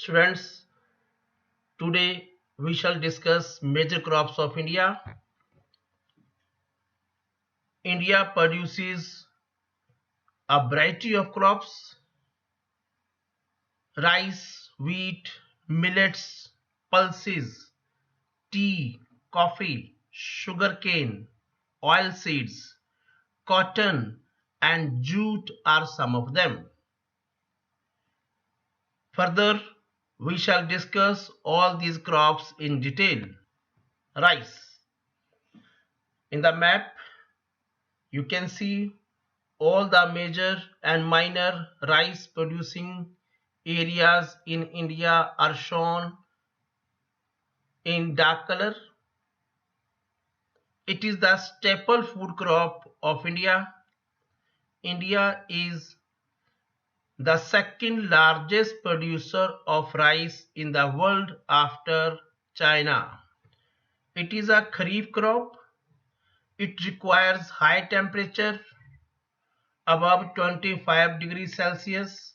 Students, today we shall discuss major crops of India. India produces a variety of crops: rice, wheat, millets, pulses, tea, coffee, sugarcane, oilseeds, cotton, and jute are some of them. Further, we shall discuss all these crops in detail. Rice. In the map, you can see all the major and minor rice producing areas in India are shown in dark color. It is the staple food crop of India. India is the second largest producer of rice in the world after China. It is a kharif crop. It requires high temperature above 25 degrees Celsius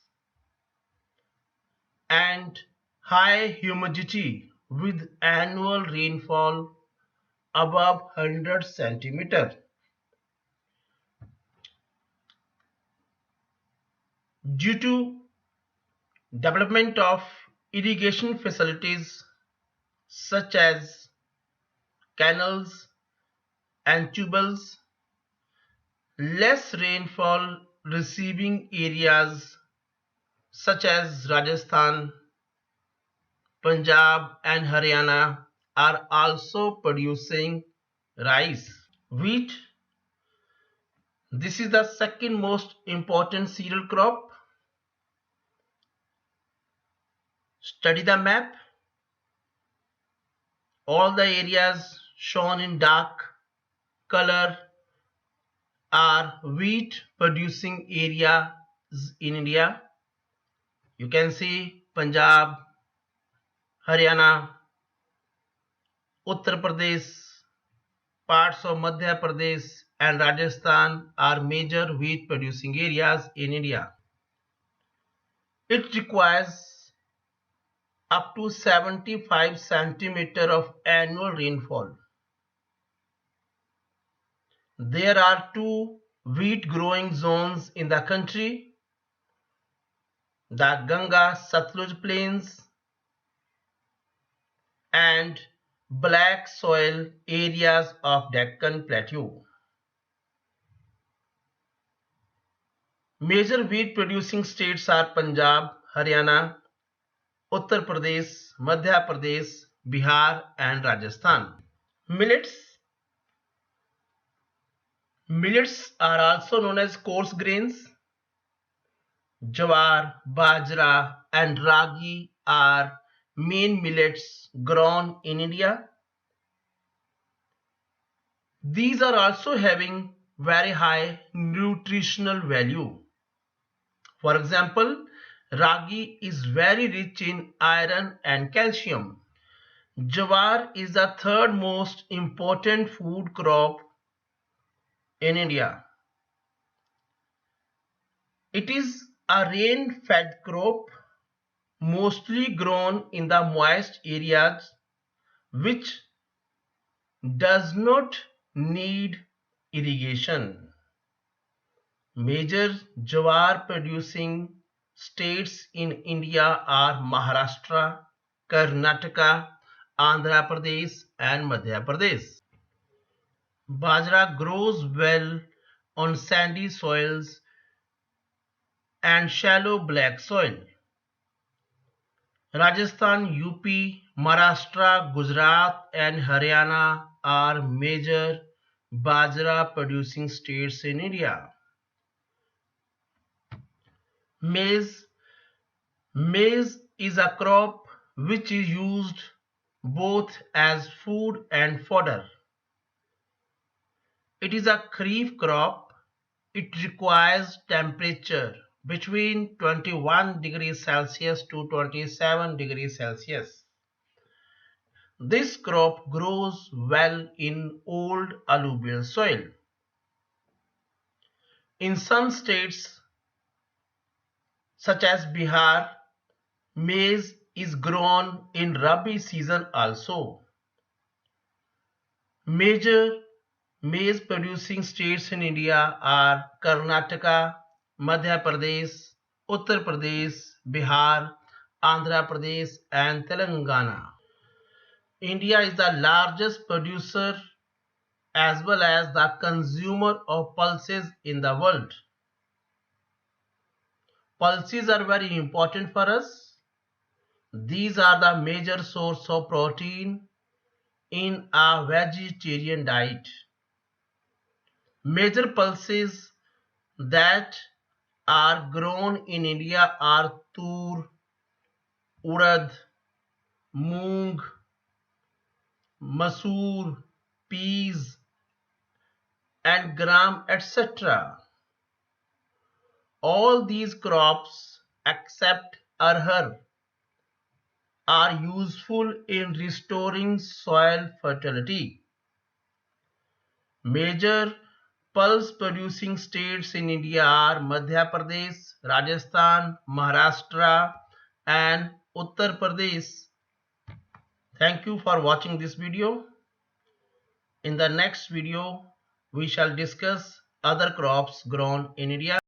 and high humidity with annual rainfall above 100 centimeter. Due to development of irrigation facilities such as canals and tubules, less rainfall receiving areas such as Rajasthan, Punjab and Haryana are also producing rice. Wheat. This is the second most important cereal crop. Study the map. All the areas shown in dark color are wheat producing areas in India. You can see Punjab, Haryana, Uttar Pradesh, parts of Madhya Pradesh and Rajasthan are major wheat producing areas in India. It requires up to 75 centimeter of annual rainfall. There are two wheat growing zones in the country: the Ganga Satluj plains and black soil areas of Deccan Plateau. Major wheat producing states are Punjab, Haryana, Uttar Pradesh, Madhya Pradesh, Bihar and Rajasthan. Millets. Millets are also known as coarse grains. Jawar, bajra and ragi are main millets grown in India. These are also having very high nutritional value. For example, ragi is very rich in iron and calcium. Jawar is the third most important food crop in India. It is a rain-fed crop, mostly grown in the moist areas, which does not need irrigation. Major jawar producing states in India are Maharashtra, Karnataka, Andhra Pradesh and Madhya Pradesh. Bajra grows well on sandy soils and shallow black soil. Rajasthan, UP, Maharashtra, Gujarat and Haryana are major bajra producing states in India. Maize. Maize is a crop which is used both as food and fodder. It is a kharif crop. It requires temperature between 21 degrees Celsius to 27 degrees Celsius. This crop grows well in old alluvial soil. In some states such as Bihar, maize is grown in Rabi season also. Major maize producing states in India are Karnataka, Madhya Pradesh, Uttar Pradesh, Bihar, Andhra Pradesh and Telangana. India is the largest producer as well as the consumer of pulses in the world. Pulses are very important for us. These are the major source of protein in a vegetarian diet. Major pulses that are grown in India are tur, urad, moong, masoor, peas and gram etc. All these crops except arhar are useful in restoring soil fertility. Major pulse producing states in India are Madhya Pradesh, Rajasthan, Maharashtra and Uttar Pradesh. Thank you for watching this video. In the next video, we shall discuss other crops grown in India.